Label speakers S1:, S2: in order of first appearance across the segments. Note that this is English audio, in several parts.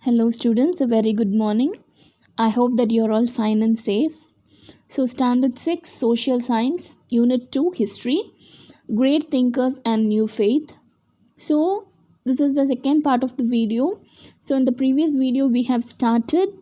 S1: Hello, students. A very good morning. I hope that you're all fine and safe. So, Standard 6 Social Science, Unit 2 History, Great Thinkers and New Faith. So, this is the second part of the video. So, in the previous video, we have started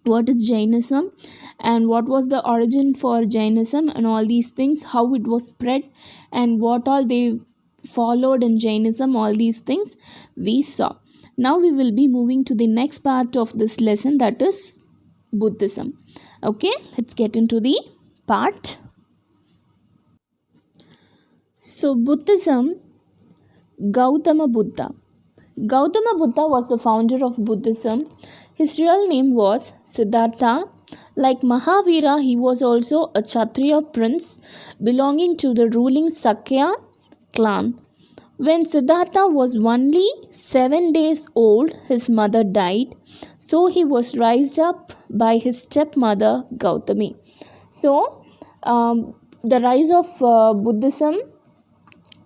S1: what is Jainism and what was the origin for Jainism and all these things, how it was spread, and what all they followed in Jainism, all these things we saw. Now we will be moving to the next part of this lesson, that is Buddhism. Okay, let's get into the part. So, Buddhism, Gautama Buddha. Gautama Buddha was the founder of Buddhism. His real name was Siddhartha. Like Mahavira, he was also a Kshatriya prince belonging to the ruling Sakya clan. When Siddhartha was only 7 days old, his mother died, so he was raised up by his stepmother Gautami. So, the rise of Buddhism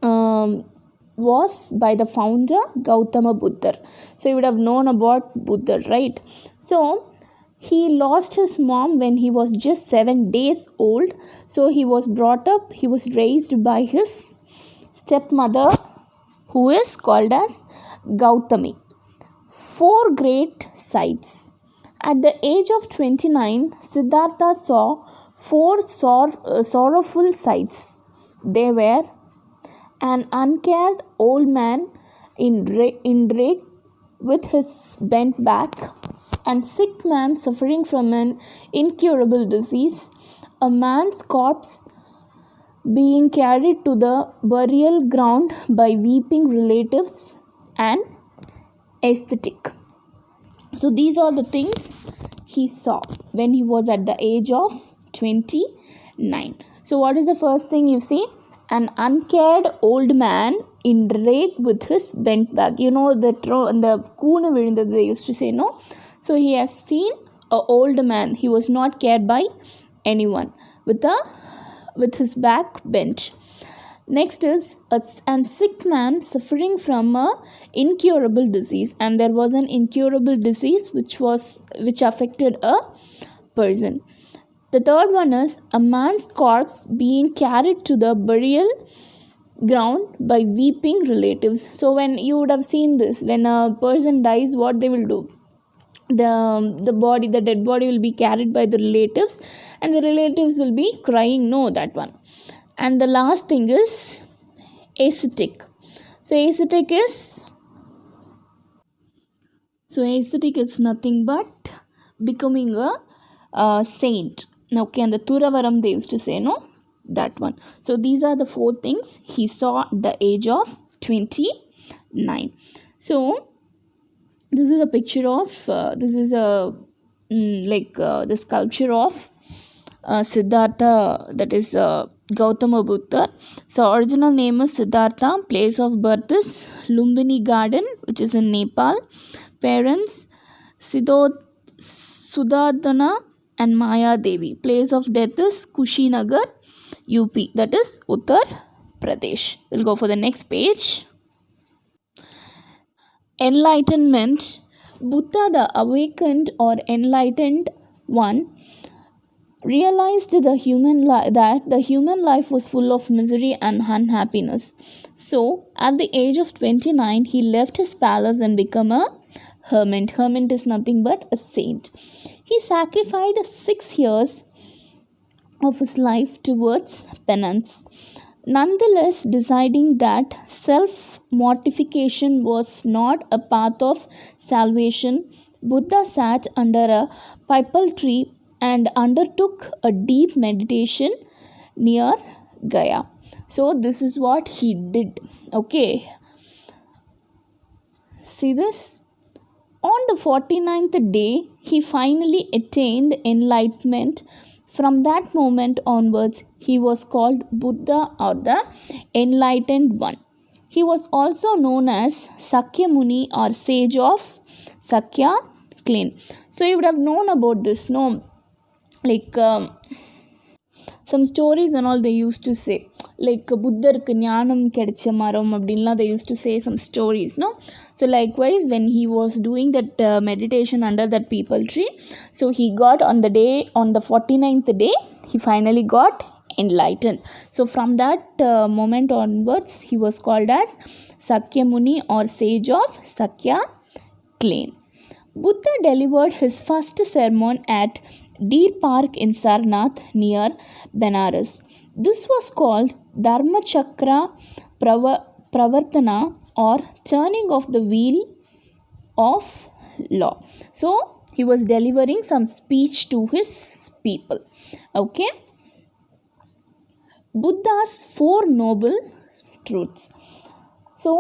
S1: was by the founder Gautama Buddha. So, you would have known about Buddha, right? So, he lost his mom when he was just 7 days old. So, he was brought up, he was raised by his stepmother, who is called as Gautami. 4 great sights. At the age of 29, Siddhartha saw 4 sorrowful sights. They were an uncared old man in rage with his bent back, and sick man suffering from an incurable disease, a man's corpse being carried to the burial ground by weeping relatives, and aesthetic. So these are the things he saw when he was at the age of 29. So what is the first thing you see? An uncared old man in rage with his bent back. You know that the Koona Vilunda they used to say, no? So he has seen an old man. He was not cared by anyone with his back bent. Next is a sick man suffering from a incurable disease, and there was an incurable disease which affected a person. The third one is a man's corpse being carried to the burial ground by weeping relatives. So when you would have seen this, when a person dies, what they will do? The dead body will be carried by the relatives, and the relatives will be crying. No, that one. And the last thing is ascetic. So ascetic is nothing but becoming a saint. Okay, and the Turavaram they used to say, no, that one. So these are the 4 things he saw at the age of 29. So this is a picture of the sculpture of Siddhartha, that is Gautama Buddha. So original name is Siddhartha. Place of birth is Lumbini Garden, which is in Nepal. Parents Sudadana and Maya Devi. Place of death is Kushinagar, UP, that is Uttar Pradesh. We'll go for the next page. Enlightenment. Buddha, the awakened or enlightened one, realized that the human life was full of misery and unhappiness. So, at the age of 29, he left his palace and became a hermit. Hermit is nothing but a saint. He sacrificed 6 years of his life towards penance. Nonetheless, deciding that self-mortification was not a path of salvation, Buddha sat under a pipal tree and undertook a deep meditation near Gaya. So this is what he did. Okay. See this? On the 49th day, he finally attained enlightenment. From that moment onwards, he was called Buddha, or the enlightened one. He was also known as Sakya Muni, or sage of Sakya clan. So you would have known about this, no? Like some stories and all they used to say. Like புத்தருக்கு ஞானம் கிடைச்ச மரம் அப்படின்லாம் they used to say some stories, no? So likewise when he was doing that meditation under that people tree, so he got on the 49th day he finally got enlightened. So from that moment onwards he was called as Sakyamuni or sage of Sakya clan. Buddha delivered his first sermon at Deer Park in Sarnath near Benares. This was called Dharmachakra Pravartana or turning of the wheel of law. So he was delivering some speech to his people. Okay. Buddha's four noble truths. So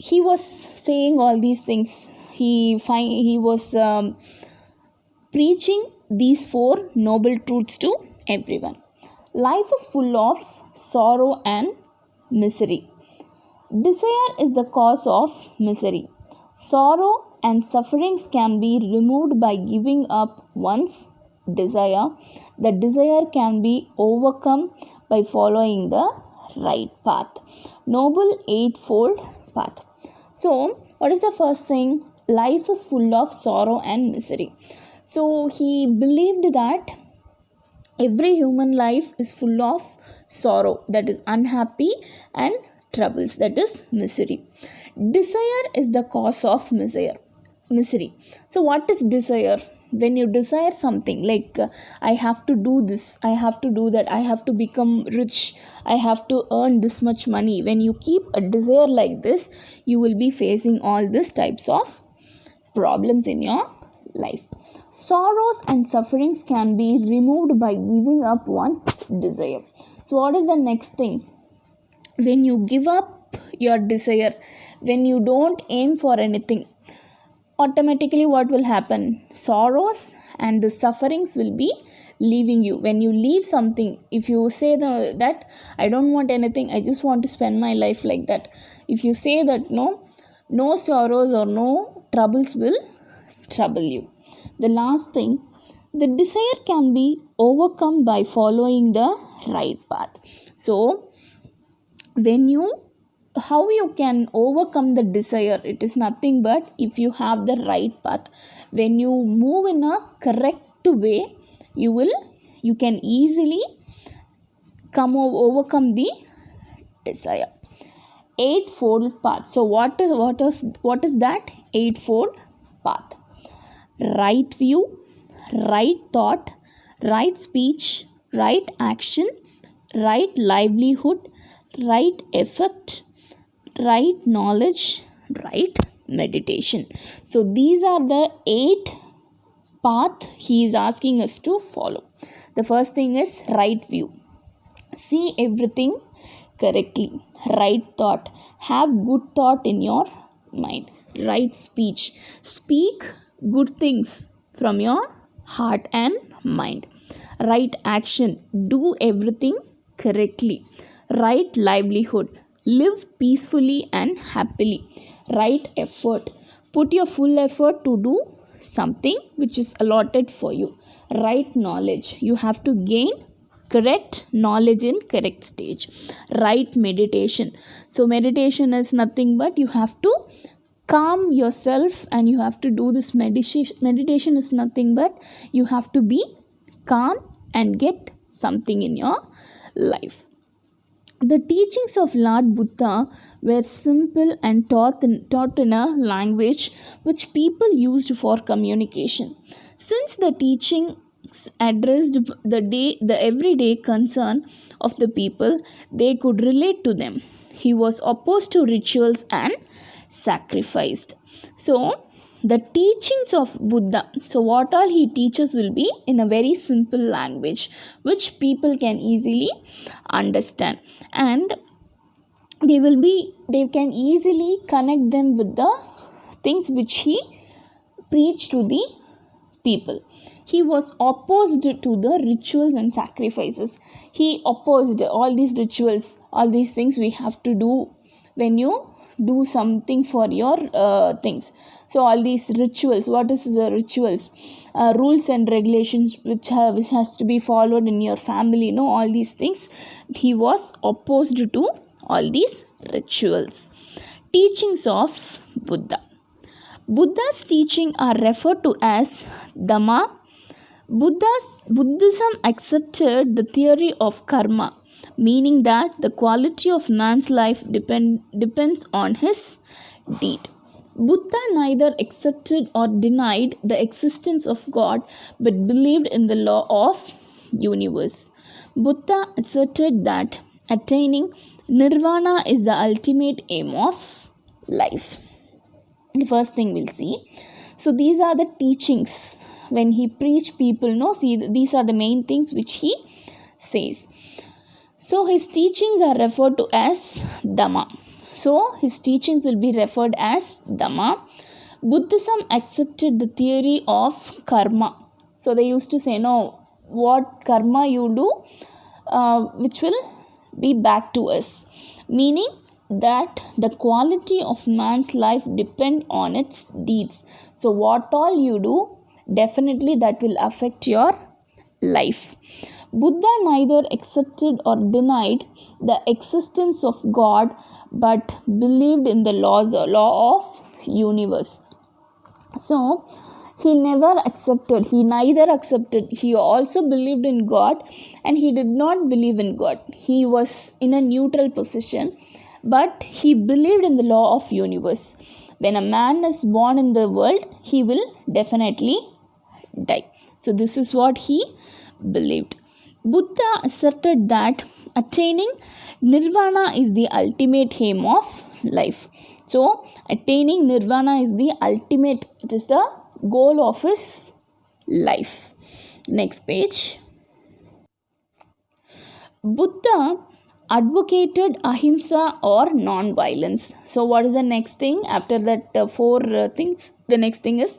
S1: he was saying all these things. He was preaching these four noble truths to everyone. Life is full of sorrow and misery. Desire is the cause of misery. Sorrow and sufferings can be removed by giving up one's desire. The desire can be overcome by following the right path. Noble Eightfold Path. So, what is the first thing? Life is full of sorrow and misery. So, he believed that every human life is full of sorrow, that is unhappy, and troubles, that is misery. Desire is the cause of misery. So what is desire? When you desire something like I have to do this, I have to do that, I have to become rich, I have to earn this much money, when you keep a desire like this, you will be facing all these types of problems in your life. Sorrows and sufferings can be removed by giving up one's desire. So what is the next thing? When you give up your desire, when you don't aim for anything, automatically what will happen? Sorrows and the sufferings will be leaving you. When you leave something, if you say that I don't want anything, I just want to spend my life like that, if you say that, no sorrows or no troubles will trouble you. The last thing, the desire can be overcome by following the right path. So how you can overcome the desire? It is nothing but if you have the right path. When you move in a correct way, you can easily overcome the desire. Eightfold Path. So what is that eightfold path? Right view, right thought, right speech, right action, right livelihood, right effect, right knowledge, right meditation. So these are the 8 path he is asking us to follow. The first thing is right view. See everything correctly. Right thought. Have good thought in your mind. Right speech. Speak good things from your heart and mind. Right action. Do everything correctly. Right livelihood. Live peacefully and happily. Right effort. Put your full effort to do something which is allotted for you. Right knowledge. You have to gain correct knowledge in correct stage. Right meditation. So meditation is nothing but you have to calm yourself and you have to do this meditation is nothing but you have to be calm and get something in your life. The teachings of Lord Buddha were simple and taught in a language which people used for communication. Since the teachings addressed the everyday concern of the people, they could relate to them. He was opposed to rituals and sacrificed. So the teachings of Buddha, so what all he teaches will be in a very simple language which people can easily understand, and they can easily connect them with the things which he preached to the people. He was opposed to the rituals and sacrifices. He opposed all these rituals, all these things we have to do when you do something for your things. So all these rituals, what is the rituals, rules and regulations which has to be followed in your family, all these things, he was opposed to all these rituals. Teachings of Buddha. Buddha's teaching are referred to as Dhamma. Buddhism accepted the theory of karma, meaning that the quality of man's life depends on his deed. Buddha neither accepted or denied the existence of God but believed in the law of universe. Buddha asserted that attaining nirvana is the ultimate aim of life. The first thing we'll see. So these are the teachings when he preached people. See, these are the main things which he says. So his teachings are referred to as Dhamma. So his teachings will be referred as Dhamma. Buddhism accepted the theory of karma. So they used to say, no, what karma you do, which will be back to us. Meaning that the quality of man's life depend on its deeds. So what all you do, definitely that will affect your life. Buddha neither accepted or denied the existence of God but believed in the law of universe. So he neither accepted, he also believed in God and he did not believe in God. He was in a neutral position, but he believed in the law of universe. When a man is born in the world, he will definitely die. So this is what he believed. Buddha asserted that attaining nirvana is the ultimate aim of life. So attaining nirvana is the ultimate, it is the goal of his life. Next page. Buddha advocated ahimsa or non-violence. So what is the next thing after that four things? The next thing is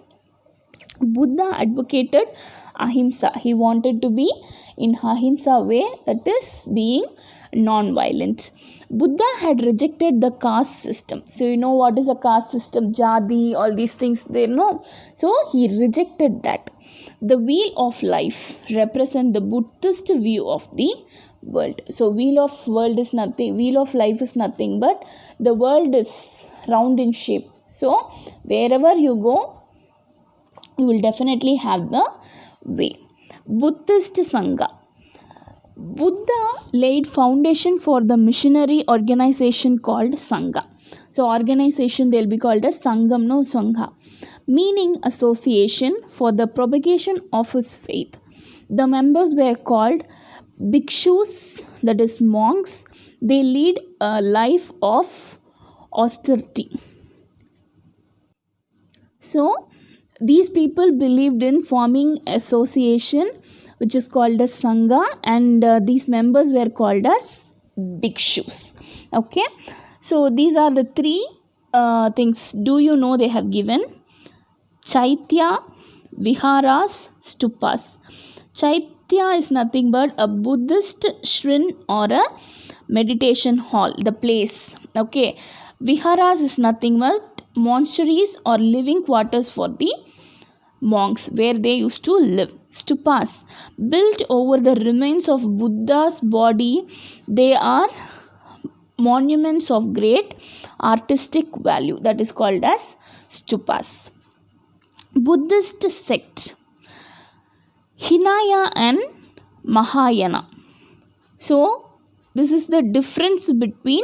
S1: Buddha advocated ahimsa. He wanted to be in ahimsa way, that is being non-violent. Buddha had rejected the caste system. So you know what is a caste system, jadi, all these things they know. So he rejected that. The wheel of life represent the Buddhist view of the world. So wheel of life is nothing but the world is round in shape. So wherever you go, you will definitely have the way. Buddhist Sangha. Buddha laid foundation for the missionary organization called Sangha. So organization they'll be called as Sangam, no Sangha, meaning association for the propagation of his faith. The members were called bhikshus, that is monks. They lead a life of austerity. So these people believed in forming association which is called as Sangha, and these members were called as bhikshus. Okay, so these are the three things. Do you know they have given? Chaitya, Viharas, Stupas. Chaitya is nothing but a Buddhist shrine or a meditation hall, the place. Okay, Viharas is nothing but monasteries or living quarters for the monks where they used to live. Stupas, built over the remains of Buddha's body, they are monuments of great artistic value, that is called as stupas. Buddhist sect, Hinayana and Mahayana. So this is the difference between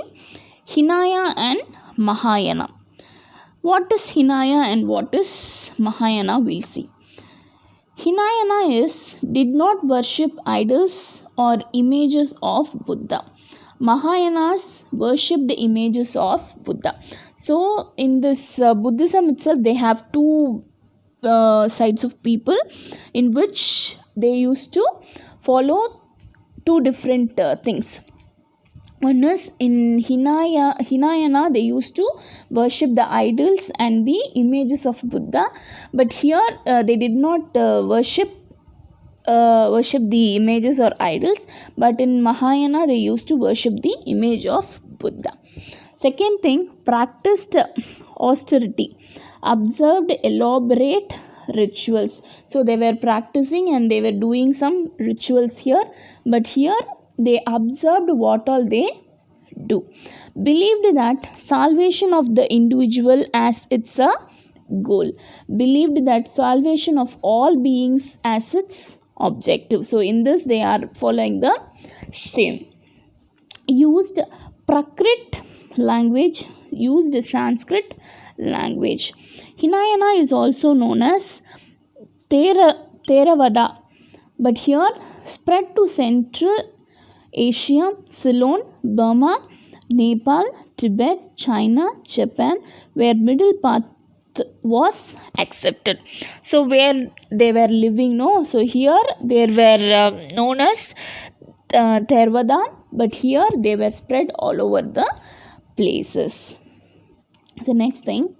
S1: Hinayana and Mahayana. What is Hinayana and what is Mahayana, we'll see. Hinayana did not worship idols or images of Buddha. Mahayanas worshipped images of Buddha. So in this Buddhism itself, they have two sides of people in which they used to follow two different things. One is in Hinayana, they used to worship the idols and the images of Buddha, but here they did not worship the images or idols, but in Mahayana they used to worship the image of Buddha. Second thing, practiced austerity. observed elaborate rituals. So they were practicing and they were doing some rituals here, but here they observed what all they do. Believed that salvation of the individual as its a goal. Believed that salvation of all beings as its objective. So in this they are following the same. Used Prakrit language, used Sanskrit language. Hinayana is also known as Theravada, but here spread to Central Asia, Ceylon, Burma, Nepal, Tibet, China, Japan, where middle path was accepted. So where they were living, no, so here they were known as Theravada, but here they were spread all over the places. The next thing,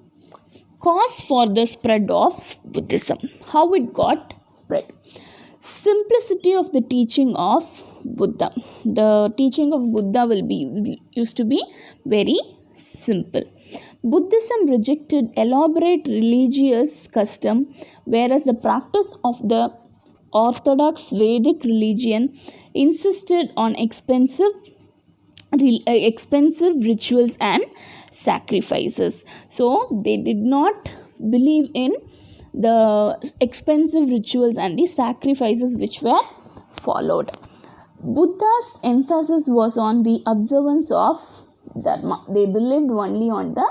S1: cause for the spread of Buddhism. How it got spread. Simplicity of the teaching of Buddha. The teaching of Buddha used to be very simple. Buddhism rejected elaborate religious custom, whereas the practice of the orthodox Vedic religion insisted on expensive rituals and sacrifices. So they did not believe in the expensive rituals and the sacrifices which were followed. Buddha's emphasis was on the observance of Dharma. They believed only on the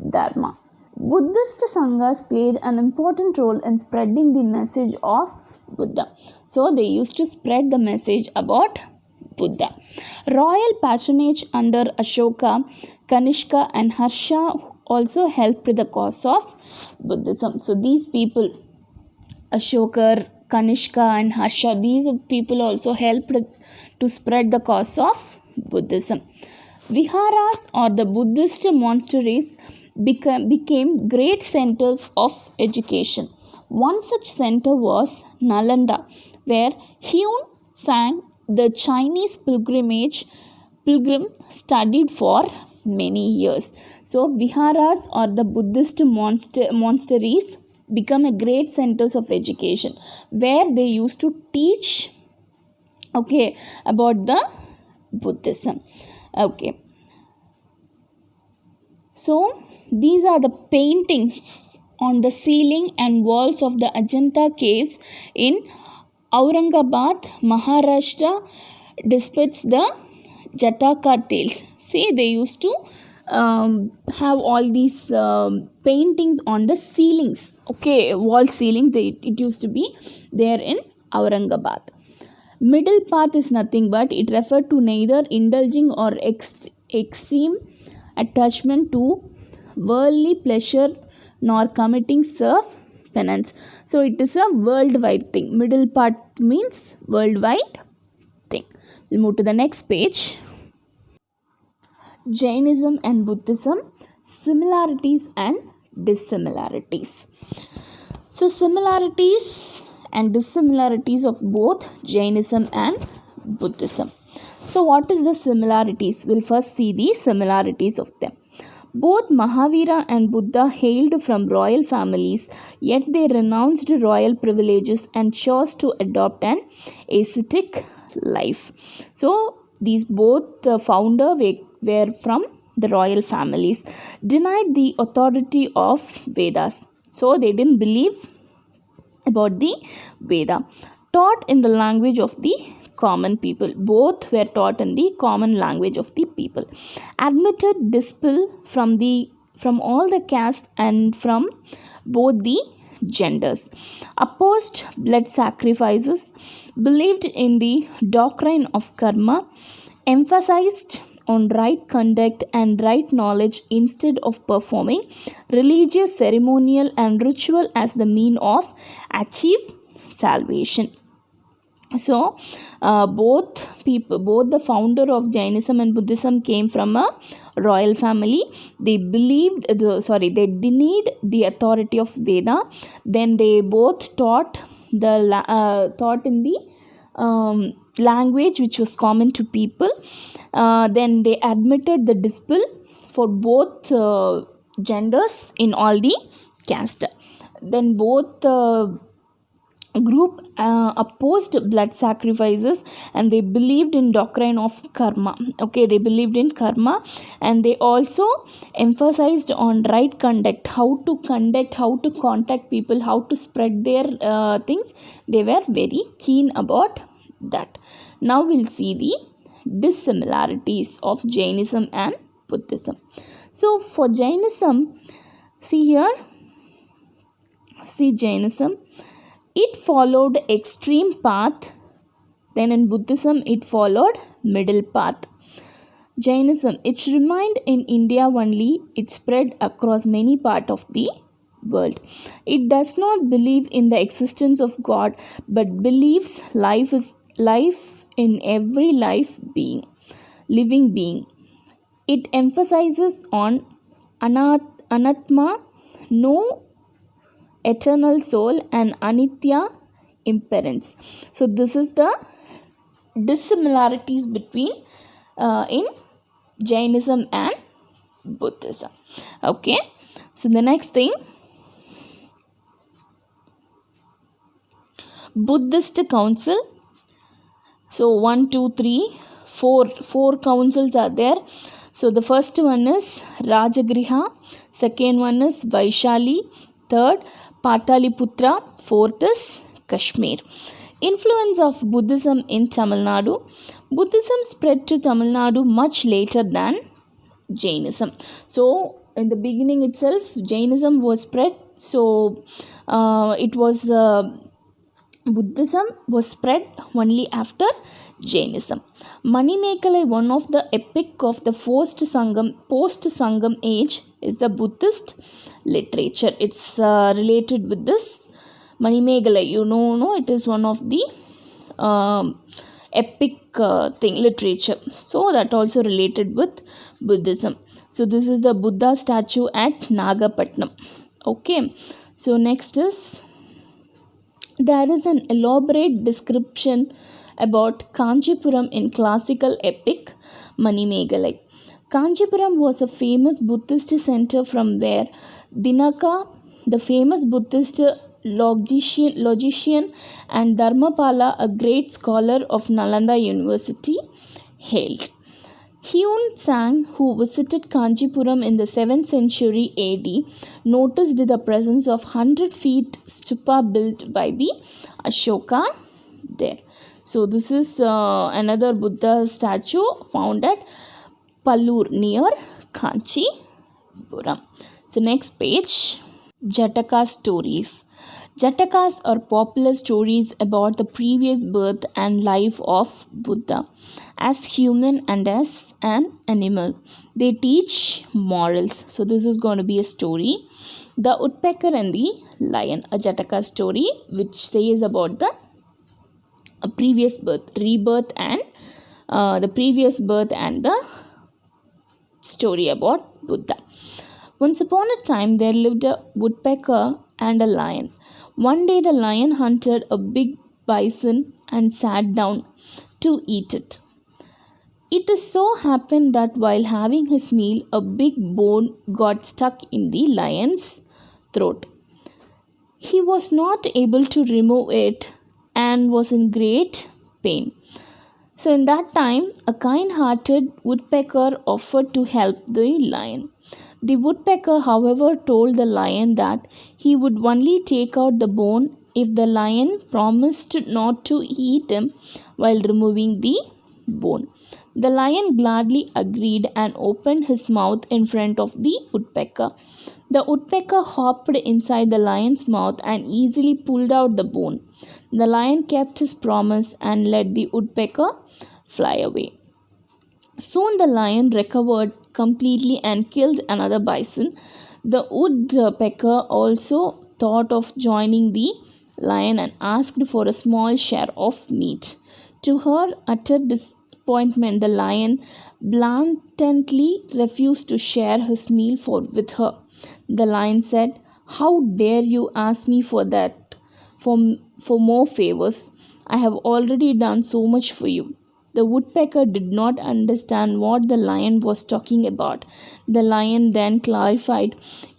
S1: Dharma. Buddhist Sanghas played an important role in spreading the message of Buddha. So they used to spread the message about Buddha. Royal patronage under Ashoka, Kanishka and Harsha also helped the cause of Buddhism. So these people, Ashoka, Kanishka and Harsha, these people also helped to spread the cause of Buddhism. Viharas or the Buddhist monasteries became great centers of education. One such center was Nalanda, where Huon Sang, the Chinese pilgrim, studied for many years. So Viharas or the Buddhist monasteries become a great centers of education where they used to teach about the Buddhism. So these are the paintings on the ceiling and walls of the Ajanta caves in Aurangabad, Maharashtra depicts the Jataka tales. See, they used to have all these paintings on the ceilings, wall ceilings. It used to be there in Aurangabad. Middle path is nothing but it referred to neither indulging or extreme attachment to worldly pleasure nor committing self penance. So it is a worldwide thing. Middle part means worldwide thing. We'll move to the next page. Jainism and Buddhism, similarities and dissimilarities. So similarities and dissimilarities of both Jainism and Buddhism. So what is the similarities? We'll first see the similarities of them. Both Mahavira and Buddha hailed from royal families, yet they renounced royal privileges and chose to adopt an ascetic life. So these both founders were from the royal families, denied the authority of Vedas. So they didn't believe about the Veda, taught in the language of the common people. Both were taught in the common language of the people. Admitted disciple from all the caste and from both the genders. Opposed blood sacrifices. Believed in the doctrine of karma. Emphasized on right conduct and right knowledge instead of performing religious ceremonial and ritual as the mean of achieve salvation. So both the founder of Jainism and Buddhism came from a royal family. They denied the authority of Veda. Then they both taught in the language which was common to people. Then they admitted the disciple for both genders in all the caste. Then both group opposed blood sacrifices, and they believed in doctrine of karma. Okay, they believed in karma, and they also emphasized on right conduct, how to conduct, how to contact people, how to spread their things. They were very keen about that. Now we'll see the dissimilarities of Jainism and Buddhism. So for Jainism, see here, see Jainism, it followed extreme path. Then in Buddhism, it followed middle path. Jainism, it remained in India only. It spread across many parts of the world. It does not believe in the existence of God, but believes life is life in every living being. It emphasizes on anatma, no eternal soul, and anitya, impermanence. So this is the dissimilarities between in Jainism and Buddhism. Okay, so the next thing, Buddhist council. So 1, 2, 3, 4 councils are there. So the first one is Rajagriha, second one is Vaishali, third Pataliputra, fourth is Kashmir. Influence of Buddhism in Tamil Nadu. Buddhism spread to Tamil Nadu much later than Jainism. So in the beginning itself, Jainism was spread. So it was Buddhism was spread only after Jainism. Manimekalai, one of the epic of the post-Sangam age, is the Buddhist literature. It's related with this Manimekalai. You know, it is one of the epic literature. So that also related with Buddhism. So this is the Buddha statue at Nagapattinam. Okay. So next is, there is an elaborate description about Kanchipuram in classical epic Manimekalai. Kanchipuram was a famous Buddhist center from where Dinaka, the famous Buddhist logician, and Dharmapala, a great scholar of Nalanda University, hailed. Hyun Tsang, who visited Kanchipuram in the 7th century AD, noticed the presence of 100 feet stupa built by the Ashoka there. So this is another Buddha statue found at Pallur near Kanchipuram. So next page, Jataka stories. Jatakas are popular stories about the previous birth and life of Buddha as human and as an animal. They teach morals. So this is going to be a story. The Woodpecker and the Lion, a Jataka story which says about the previous birth, rebirth, and the previous birth and the story about Buddha. Once upon a time, there lived a woodpecker and a lion. One day, the lion hunted a big bison and sat down to eat it. It so happened that while having his meal, a big bone got stuck in the lion's throat. He was not able to remove it and was in great pain. So, in that time, a kind-hearted woodpecker offered to help the lion. The woodpecker, however, told the lion that he would only take out the bone if the lion promised not to eat him while removing the bone. The lion gladly agreed and opened his mouth in front of the woodpecker. The woodpecker hopped inside the lion's mouth and easily pulled out the bone. The lion kept his promise and let the woodpecker fly away. Soon the lion recovered completely and killed another bison. The woodpecker also thought of joining the lion and asked for a small share of meat. To her utter disappointment, the lion blatantly refused to share his meal with her. The lion said, "How dare you ask me for that? For more favors? I have already done so much for you." The woodpecker did not understand what the lion was talking about. The lion then clarified,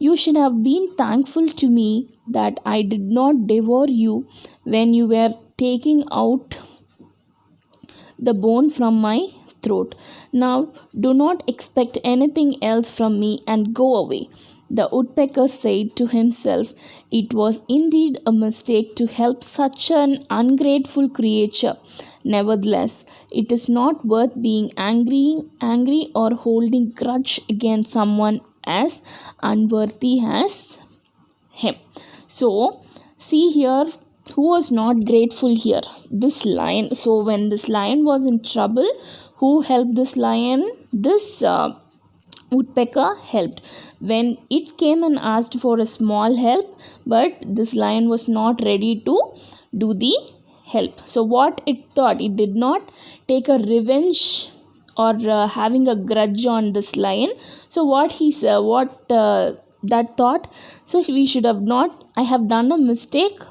S1: "You should have been thankful to me that I did not devour you when you were taking out the bone from my throat. Now do not expect anything else from me and go away." The woodpecker said to himself, "It was indeed a mistake to help such an ungrateful creature. Nevertheless, it is not worth being angry or holding grudge against someone as unworthy as him." So, see here, who was not grateful here? This lion. So, when this lion was in trouble, who helped this lion? This woodpecker helped. When it came and asked for a small help, but this lion was not ready to do the help. So, what it thought? It did not take a revenge or having a grudge on this lion. So, what he said, that thought, so we should have not, I have done a mistake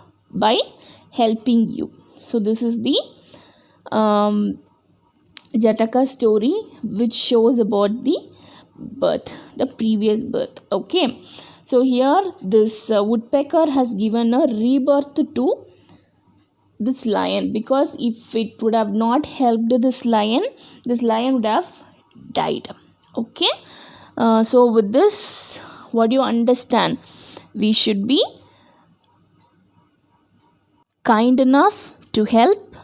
S1: by helping you. So this is the Jataka story, which shows about the birth, the previous birth. Okay, so here this woodpecker has given a rebirth to this lion, because if it would have not helped this lion would have died. Okay, so with this, what do you understand? We should be kind enough to help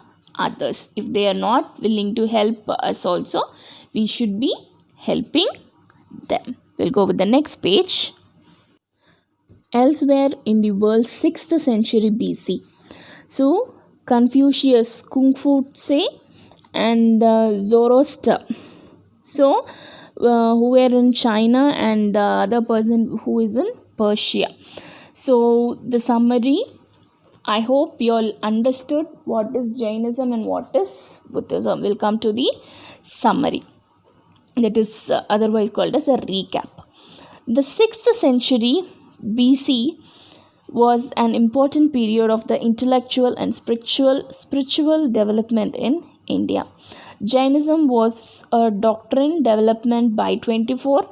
S1: others. If they are not willing to help us also, we should be helping them. We'll go with the next page. Elsewhere in the world, 6th century BC. So Confucius, Kung Fu Tse, and Zoroaster, so who were in China, and the other person who is in Persia. So the summary, I hope you all understood what is Jainism and what is Buddhism. We'll come to the summary, that is otherwise called as a recap. The 6th century BC was an important period of the intellectual and spiritual development in India. Jainism was a doctrine development by 24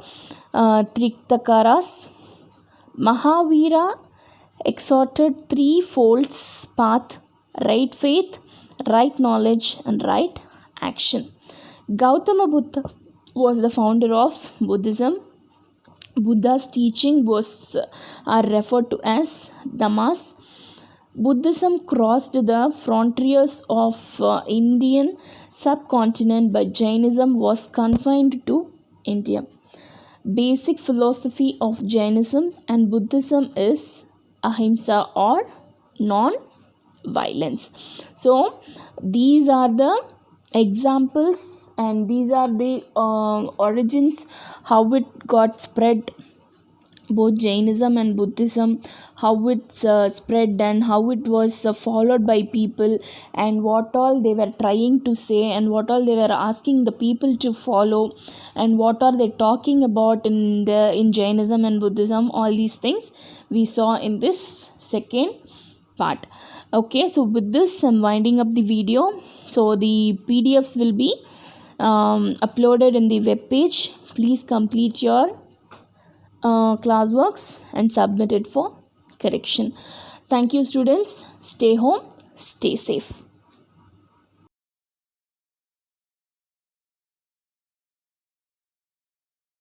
S1: Tirthakaras. Mahavira exhorted threefold path: right faith, right knowledge, and right action. Gautama Buddha was the founder of Buddhism. Buddha's teaching are referred to as Dhammas. Buddhism crossed the frontiers of Indian subcontinent, but Jainism was confined to India. Basic philosophy of Jainism and Buddhism is ahimsa or non-violence. So these are the examples, and these are the origins, how it got spread, both Jainism and Buddhism, how it's spread and how it was followed by people, and what all they were trying to say, and what all they were asking the people to follow, and what are they talking about in Jainism and Buddhism. All these things we saw in this second part. Okay, so with this I'm winding up the video. So the PDFs will be uploaded in the web page. Please complete your classworks and submit it for correction. Thank you, students. Stay home, stay safe.